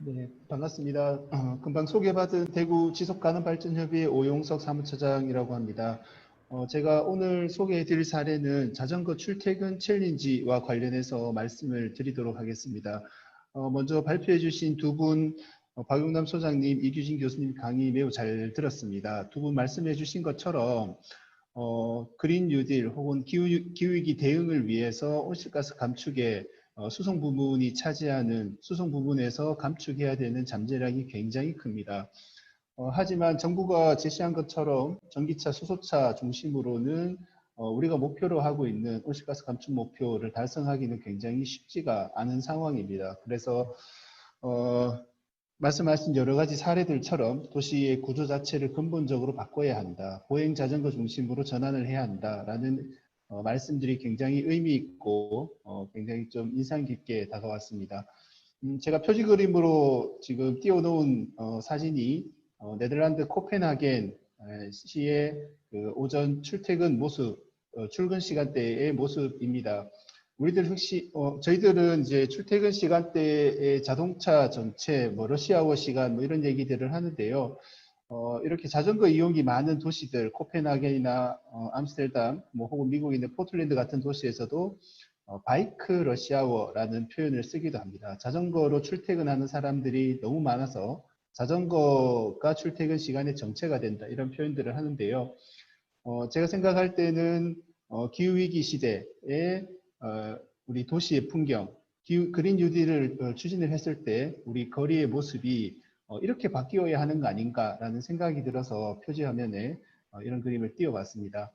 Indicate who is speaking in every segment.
Speaker 1: 네, 반갑습니다. 금방 소개받은 대구 지속가능발전협의회 오용석 사무처장이라고 합니다. 제가 오늘 소개해드릴 사례는 자전거 출퇴근 챌린지와 관련해서 말씀을 드리도록 하겠습니다. 먼저 발표해주신 두 분, 박용남 소장님, 이규진 교수님 강의 매우 잘 들었습니다. 두 분 말씀해주신 것처럼 그린 뉴딜 혹은 기후위기 대응을 위해서 온실가스 감축에 수송 부분이 차지하는 수송 부분에서 감축해야 되는 잠재력이 굉장히 큽니다. 하지만 정부가 제시한 것처럼 전기차, 수소차 중심으로는 우리가 목표로 하고 있는 온실가스 감축 목표를 달성하기는 굉장히 쉽지가 않은 상황입니다. 그래서 말씀하신 여러 가지 사례들처럼 도시의 구조 자체를 근본적으로 바꿔야 한다. 보행 자전거 중심으로 전환을 해야 한다라는 말씀들이 굉장히 의미 있고 굉장히 좀 인상 깊게 다가왔습니다. 제가 표지 그림으로 지금 띄워놓은 사진이 네덜란드 코펜하겐 시의 그 오전 출퇴근 모습, 출근 시간대의 모습입니다. 우리들 혹시 저희들은 이제 출퇴근 시간대에 자동차 전체, 뭐 러시아워 시간 뭐 이런 얘기들을 하는데요. 이렇게 자전거 이용이 많은 도시들, 코펜하겐이나 암스테르담, 뭐 혹은 미국에 있는 포틀랜드 같은 도시에서도 바이크 러시아워라는 표현을 쓰기도 합니다. 자전거로 출퇴근하는 사람들이 너무 많아서 자전거가 출퇴근 시간의 정체가 된다 이런 표현들을 하는데요. 제가 생각할 때는 기후위기 시대에 우리 도시의 풍경, 그린 뉴딜을 추진을 했을 때 우리 거리의 모습이 이렇게 바뀌어야 하는 거 아닌가라는 생각이 들어서 표지 화면에 이런 그림을 띄워봤습니다.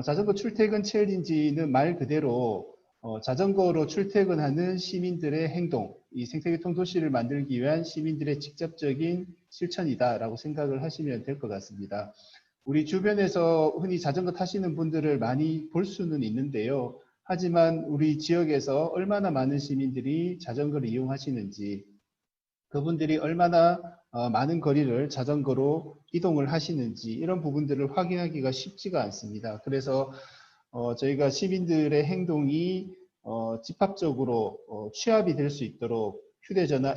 Speaker 1: 자전거 출퇴근 챌린지는 말 그대로 자전거로 출퇴근하는 시민들의 행동, 이 생태계통 도시를 만들기 위한 시민들의 직접적인 실천이다라고 생각을 하시면 될 것 같습니다. 우리 주변에서 흔히 자전거 타시는 분들을 많이 볼 수는 있는데요. 하지만 우리 지역에서 얼마나 많은 시민들이 자전거를 이용하시는지, 그분들이 얼마나 많은 거리를 자전거로 이동을 하시는지 이런 부분들을 확인하기가 쉽지가 않습니다. 그래서 저희가 시민들의 행동이 집합적으로 취합이 될 수 있도록 휴대전화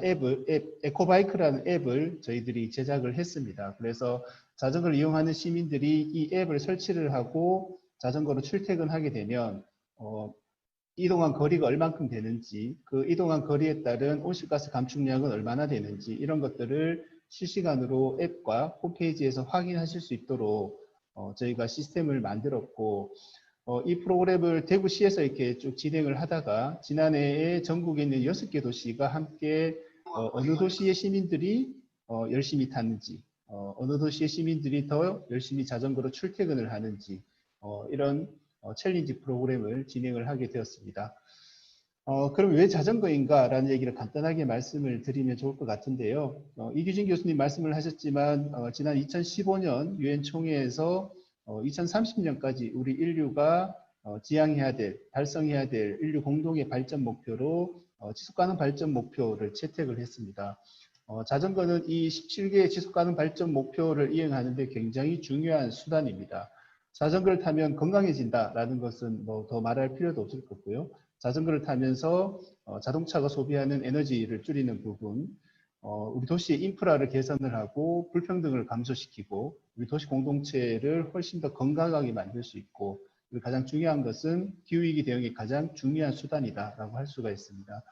Speaker 1: 에코바이크라는 앱을 저희들이 제작을 했습니다. 그래서 자전거를 이용하는 시민들이 이 앱을 설치를 하고 자전거로 출퇴근하게 되면 이동한 거리가 얼만큼 되는지, 그 이동한 거리에 따른 온실가스 감축량은 얼마나 되는지 이런 것들을 실시간으로 앱과 홈페이지에서 확인하실 수 있도록 저희가 시스템을 만들었고 이 프로그램을 대구시에서 이렇게 쭉 진행을 하다가 지난해에 전국에 있는 6개 도시가 함께 어느 도시의 시민들이 열심히 탔는지, 어느 도시의 시민들이 더 열심히 자전거로 출퇴근을 하는지 이런 챌린지 프로그램을 진행을 하게 되었습니다. 그럼 왜 자전거인가 라는 얘기를 간단하게 말씀을 드리면 좋을 것 같은데요. 이규진 교수님 말씀을 하셨지만 지난 2015년 유엔 총회에서 2030년까지 우리 인류가 지향해야 될, 달성해야 될 인류 공동의 발전 목표로 지속가능 발전 목표를 채택을 했습니다. 자전거는 이 17개의 지속가능 발전 목표를 이행하는 데 굉장히 중요한 수단입니다. 자전거를 타면 건강해진다라는 것은 뭐 더 말할 필요도 없을 거고요. 자전거를 타면서 자동차가 소비하는 에너지를 줄이는 부분, 우리 도시의 인프라를 개선을 하고 불평등을 감소시키고 우리 도시 공동체를 훨씬 더 건강하게 만들 수 있고 그리고 가장 중요한 것은 기후위기 대응의 가장 중요한 수단이다라고 할 수가 있습니다.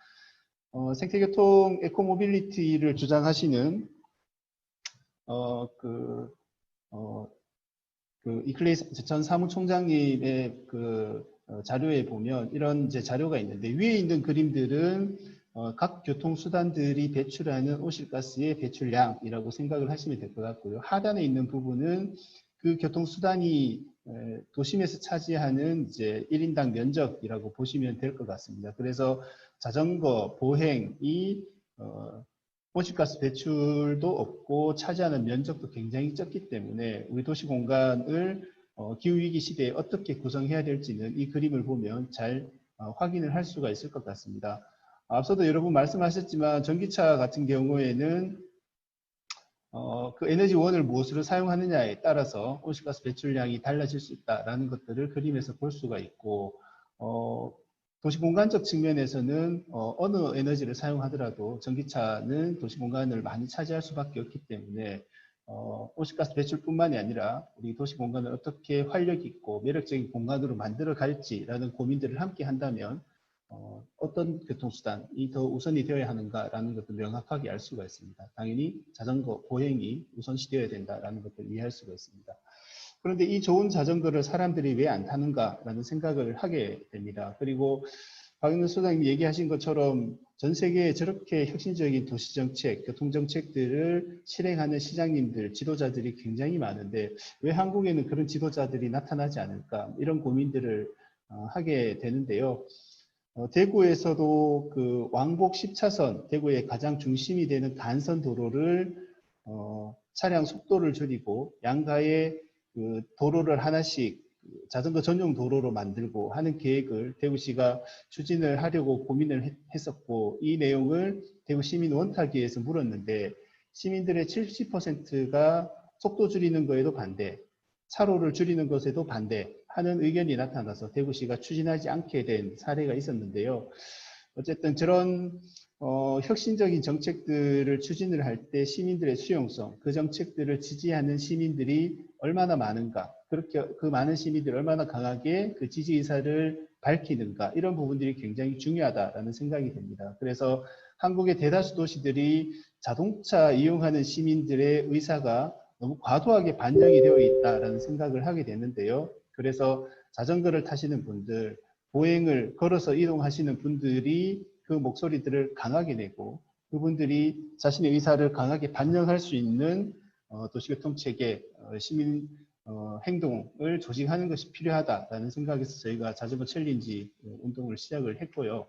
Speaker 1: 생태교통 에코모빌리티를 주장하시는 이클레이스 전 사무총장님의 자료에 보면 이런 이제 자료가 있는데 위에 있는 그림들은 각 교통수단들이 배출하는 온실가스의 배출량이라고 생각을 하시면 될 것 같고요. 하단에 있는 부분은 그 교통수단이 도심에서 차지하는 이제 1인당 면적이라고 보시면 될 것 같습니다. 그래서 자전거, 보행이 온실가스 배출도 없고 차지하는 면적도 굉장히 적기 때문에 우리 도시 공간을 기후위기 시대에 어떻게 구성해야 될지는 이 그림을 보면 잘 확인을 할 수가 있을 것 같습니다. 앞서도 여러분 말씀하셨지만 전기차 같은 경우에는 그 에너지원을 무엇으로 사용하느냐에 따라서 온실가스 배출량이 달라질 수 있다는 것들을 그림에서 볼 수가 있고 도시공간적 측면에서는 어느 에너지를 사용하더라도 전기차는 도시공간을 많이 차지할 수밖에 없기 때문에 온실가스 배출뿐만이 아니라 우리 도시공간을 어떻게 활력 있고 매력적인 공간으로 만들어 갈지라는 고민들을 함께 한다면 어떤 교통수단이 더 우선이 되어야 하는가라는 것도 명확하게 알 수가 있습니다. 당연히 자전거, 보행이 우선시되어야 된다라는 것을 이해할 수가 있습니다. 그런데 이 좋은 자전거를 사람들이 왜 안 타는가라는 생각을 하게 됩니다. 그리고 박영근 소장님이 얘기하신 것처럼 전 세계에 저렇게 혁신적인 도시정책, 교통정책들을 실행하는 시장님들, 지도자들이 굉장히 많은데 왜 한국에는 그런 지도자들이 나타나지 않을까 이런 고민들을 하게 되는데요. 대구에서도 그 왕복 10차선, 대구의 가장 중심이 되는 간선 도로를 차량 속도를 줄이고 양가에 그 도로를 하나씩 자전거 전용 도로로 만들고 하는 계획을 대구시가 추진을 하려고 고민을 했었고 이 내용을 대구 시민 원탁위에서 물었는데 시민들의 70%가 속도 줄이는 거에도 반대, 차로를 줄이는 것에도 반대하는 의견이 나타나서 대구시가 추진하지 않게 된 사례가 있었는데요. 어쨌든 저런 혁신적인 정책들을 추진을 할 때 시민들의 수용성, 그 정책들을 지지하는 시민들이 얼마나 많은가, 그렇게 그 많은 시민들이 얼마나 강하게 그 지지 의사를 밝히는가 이런 부분들이 굉장히 중요하다라는 생각이 듭니다. 그래서 한국의 대다수 도시들이 자동차 이용하는 시민들의 의사가 너무 과도하게 반영이 되어 있다라는 생각을 하게 되는데요. 그래서 자전거를 타시는 분들, 보행을 걸어서 이동하시는 분들이 그 목소리들을 강하게 내고 그분들이 자신의 의사를 강하게 반영할 수 있는 도시교통체계, 시민 행동을 조직하는 것이 필요하다라는 생각에서 저희가 자전거 챌린지 운동을 시작을 했고요.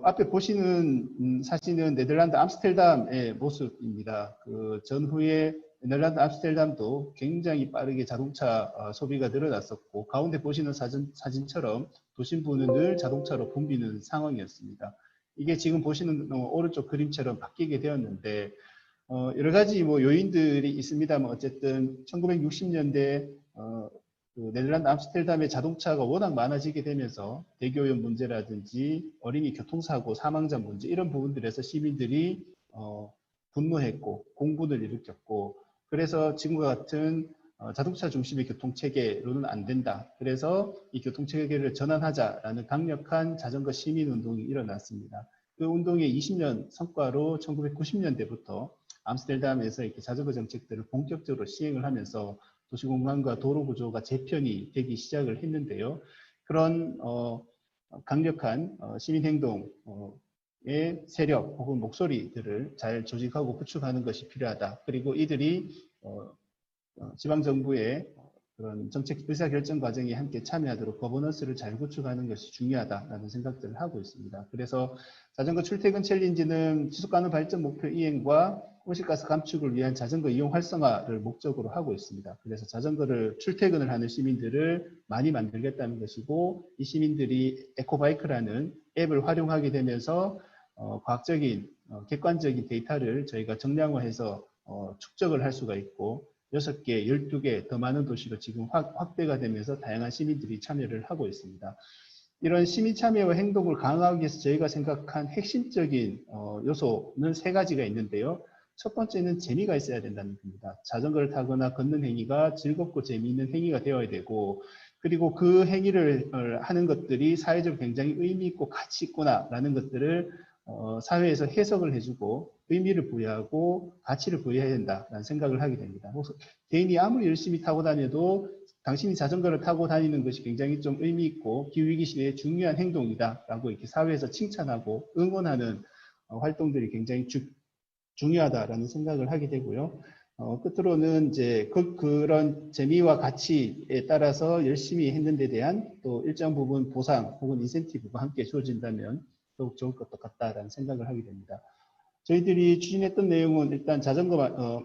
Speaker 1: 앞에 보시는 사진은 네덜란드 암스테르담의 모습입니다. 그 전후에 네덜란드 암스테르담도 굉장히 빠르게 자동차 소비가 늘어났었고 가운데 보시는 사진처럼 도심부는 늘 자동차로 붐비는 상황이었습니다. 이게 지금 보시는 오른쪽 그림처럼 바뀌게 되었는데 여러 가지 뭐 요인들이 있습니다만 어쨌든 1960년대 그 네덜란드 암스테르담의 자동차가 워낙 많아지게 되면서 대기오염 문제라든지 어린이 교통사고 사망자 문제 이런 부분들에서 시민들이 분노했고 공분을 일으켰고 그래서 지금과 같은 자동차 중심의 교통체계로는 안 된다. 그래서 이 교통체계를 전환하자라는 강력한 자전거 시민운동이 일어났습니다. 그 운동의 20년 성과로 1990년대부터 암스테르담에서 이렇게 자전거 정책들을 본격적으로 시행을 하면서 도시공간과 도로 구조가 재편이 되기 시작을 했는데요. 그런 강력한 시민행동의 세력 혹은 목소리들을 잘 조직하고 구축하는 것이 필요하다. 그리고 이들이 지방정부의 그런 정책 의사결정 과정에 함께 참여하도록 거버넌스를 잘 구축하는 것이 중요하다라는 생각들을 하고 있습니다. 그래서 자전거 출퇴근 챌린지는 지속가능 발전 목표 이행과 온실가스 감축을 위한 자전거 이용 활성화를 목적으로 하고 있습니다. 그래서 자전거를 출퇴근을 하는 시민들을 많이 만들겠다는 것이고 이 시민들이 에코바이크라는 앱을 활용하게 되면서 과학적인 객관적인 데이터를 저희가 정량화해서 축적을 할 수가 있고 6개, 12개 더 많은 도시로 지금 확대가 되면서 다양한 시민들이 참여를 하고 있습니다. 이런 시민 참여와 행동을 강화하기 위해서 저희가 생각한 핵심적인 요소는 3가지가 있는데요. 첫 번째는 재미가 있어야 된다는 겁니다. 자전거를 타거나 걷는 행위가 즐겁고 재미있는 행위가 되어야 되고 그리고 그 행위를 하는 것들이 사회적으로 굉장히 의미 있고 가치 있구나라는 것들을 사회에서 해석을 해주고 의미를 부여하고 가치를 부여해야 된다라는 생각을 하게 됩니다. 개인이 아무리 열심히 타고 다녀도 당신이 자전거를 타고 다니는 것이 굉장히 좀 의미 있고 기후위기 시대에 중요한 행동이다라고 이렇게 사회에서 칭찬하고 응원하는 활동들이 굉장히 중요하다라는 생각을 하게 되고요. 끝으로는 이제 그런 재미와 가치에 따라서 열심히 했는 데 대한 또 일정 부분 보상 혹은 인센티브가 함께 주어진다면 더욱 좋을 것 같다라는 생각을 하게 됩니다. 저희들이 추진했던 내용은 일단 자전거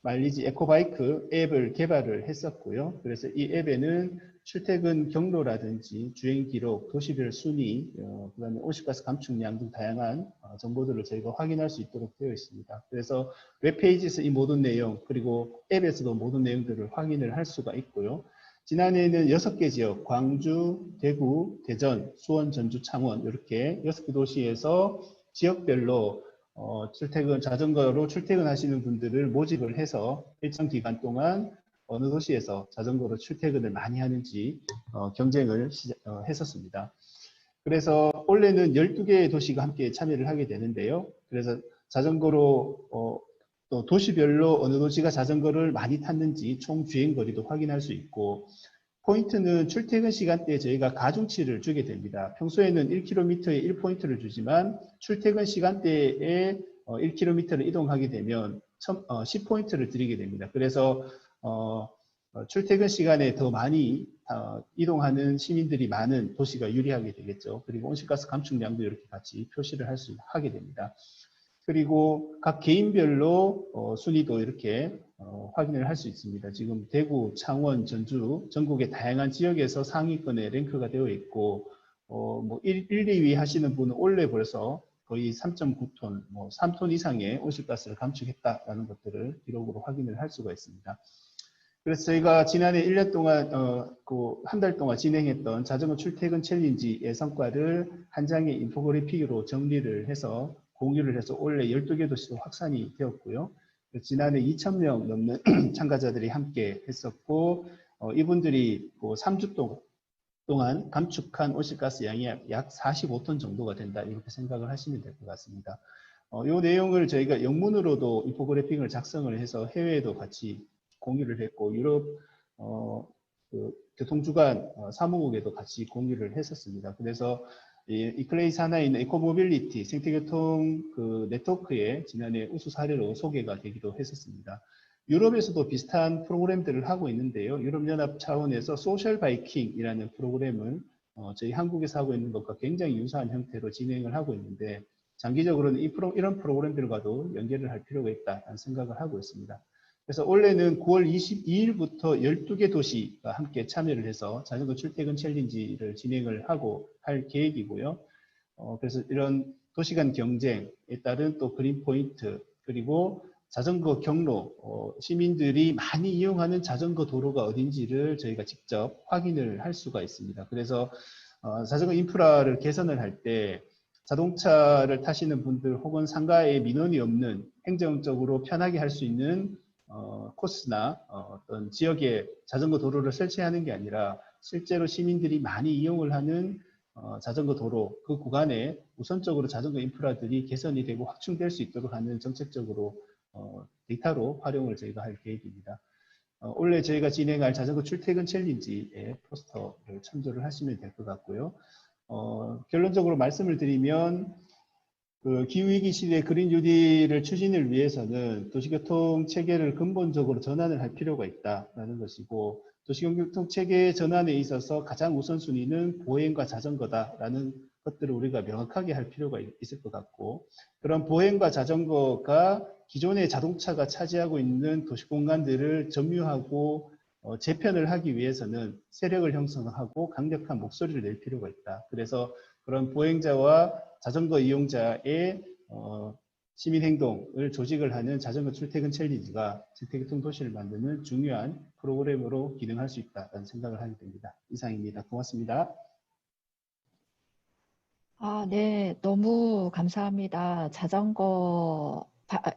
Speaker 1: 마일리지 에코바이크 앱을 개발을 했었고요. 그래서 이 앱에는 출퇴근 경로라든지 주행 기록, 도시별 순위, 그다음에 온실가스 감축량 등 다양한 정보들을 저희가 확인할 수 있도록 되어 있습니다. 그래서 웹페이지에서 이 모든 내용 그리고 앱에서도 모든 내용들을 확인을 할 수가 있고요. 지난해에는 6개 지역, 광주, 대구, 대전, 수원, 전주, 창원 이렇게 6개 도시에서 지역별로 자전거로 출퇴근하시는 분들을 모집을 해서 일정 기간 동안 어느 도시에서 자전거로 출퇴근을 많이 하는지 경쟁을 했었습니다. 그래서 올해는 12개의 도시가 함께 참여를 하게 되는데요. 그래서 자전거로 또 도시별로 어느 도시가 자전거를 많이 탔는지 총 주행 거리도 확인할 수 있고, 포인트는 출퇴근 시간대에 저희가 가중치를 주게 됩니다. 평소에는 1km에 1포인트를 주지만 출퇴근 시간대에 1km를 이동하게 되면 10포인트를 드리게 됩니다. 그래서 출퇴근 시간에 더 많이 이동하는 시민들이 많은 도시가 유리하게 되겠죠. 그리고 온실가스 감축량도 이렇게 같이 표시를 하게 됩니다. 그리고 각 개인별로 순위도 이렇게 확인을 할 수 있습니다. 지금 대구, 창원, 전주, 전국의 다양한 지역에서 상위권에 랭크가 되어 있고, 뭐 1, 2위 하시는 분은 올해 벌써 거의 3.9톤, 뭐 3톤 이상의 온실가스를 감축했다라는 것들을 기록으로 확인을 할 수가 있습니다. 그래서 저희가 지난해 1년 동안, 한 달 동안 진행했던 자전거 출퇴근 챌린지의 성과를 한 장의 인포그래픽으로 정리를 해서 공유를 해서 올해 12개 도시로 확산이 되었고요. 지난해 2,000명 넘는 참가자들이 함께 했었고, 이분들이 3주 동안 감축한 온실가스 양이 약 45톤 정도가 된다, 이렇게 생각을 하시면 될 것 같습니다. 이 내용을 저희가 영문으로도 인포그래픽을 작성을 해서 해외에도 같이 공유를 했고, 유럽 교통주간 사무국에도 같이 공유를 했었습니다. 그래서 이클레이 산하에 있는 에코모빌리티 생태교통 네트워크에 지난해 우수 사례로 소개가 되기도 했었습니다. 유럽에서도 비슷한 프로그램들을 하고 있는데요. 유럽연합 차원에서 소셜 바이킹이라는 프로그램을 저희 한국에서 하고 있는 것과 굉장히 유사한 형태로 진행을 하고 있는데, 장기적으로는 이런 프로그램들과도 연계를 할 필요가 있다는 생각을 하고 있습니다. 그래서 올해는 9월 22일부터 12개 도시가 함께 참여를 해서 자전거 출퇴근 챌린지를 진행을 하고 할 계획이고요. 그래서 이런 도시간 경쟁에 따른 또 그린 포인트, 그리고 자전거 경로, 시민들이 많이 이용하는 자전거 도로가 어딘지를 저희가 직접 확인을 할 수가 있습니다. 그래서 자전거 인프라를 개선을 할 때 자동차를 타시는 분들 혹은 상가에 민원이 없는 행정적으로 편하게 할 수 있는 코스나 어떤 지역에 자전거 도로를 설치하는 게 아니라 실제로 시민들이 많이 이용을 하는 자전거 도로, 그 구간에 우선적으로 자전거 인프라들이 개선이 되고 확충될 수 있도록 하는 정책적으로 데이터로 활용을 저희가 할 계획입니다. 올해 저희가 진행할 자전거 출퇴근 챌린지에 포스터를 참조를 하시면 될 것 같고요. 결론적으로 말씀을 드리면 기후위기 시대 그린 뉴딜을 추진을 위해서는 도시교통 체계를 근본적으로 전환을 할 필요가 있다는 것이고, 도시교통 체계 전환에 있어서 가장 우선순위는 보행과 자전거다라는 것들을 우리가 명확하게 할 필요가 있을 것 같고, 그런 보행과 자전거가 기존의 자동차가 차지하고 있는 도시 공간들을 점유하고 재편을 하기 위해서는 세력을 형성하고 강력한 목소리를 낼 필요가 있다. 그래서 그런 보행자와 자전거 이용자의 시민행동을 조직을 하는 자전거 출퇴근 챌린지가 생태교통 도시를 만드는 중요한 프로그램으로 기능할 수 있다는 생각을 하게 됩니다. 이상입니다. 고맙습니다.
Speaker 2: 네, 너무 감사합니다.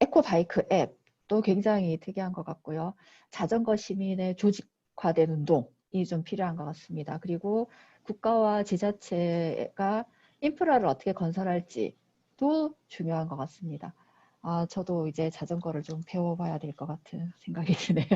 Speaker 2: 에코바이크 앱도 굉장히 특이한 것 같고요. 자전거 시민의 조직화된 운동이 좀 필요한 것 같습니다. 그리고 국가와 지자체가 인프라를 어떻게 건설할지도 중요한 것 같습니다. 저도 이제 자전거를 좀 배워봐야 될 것 같은 생각이 드네요.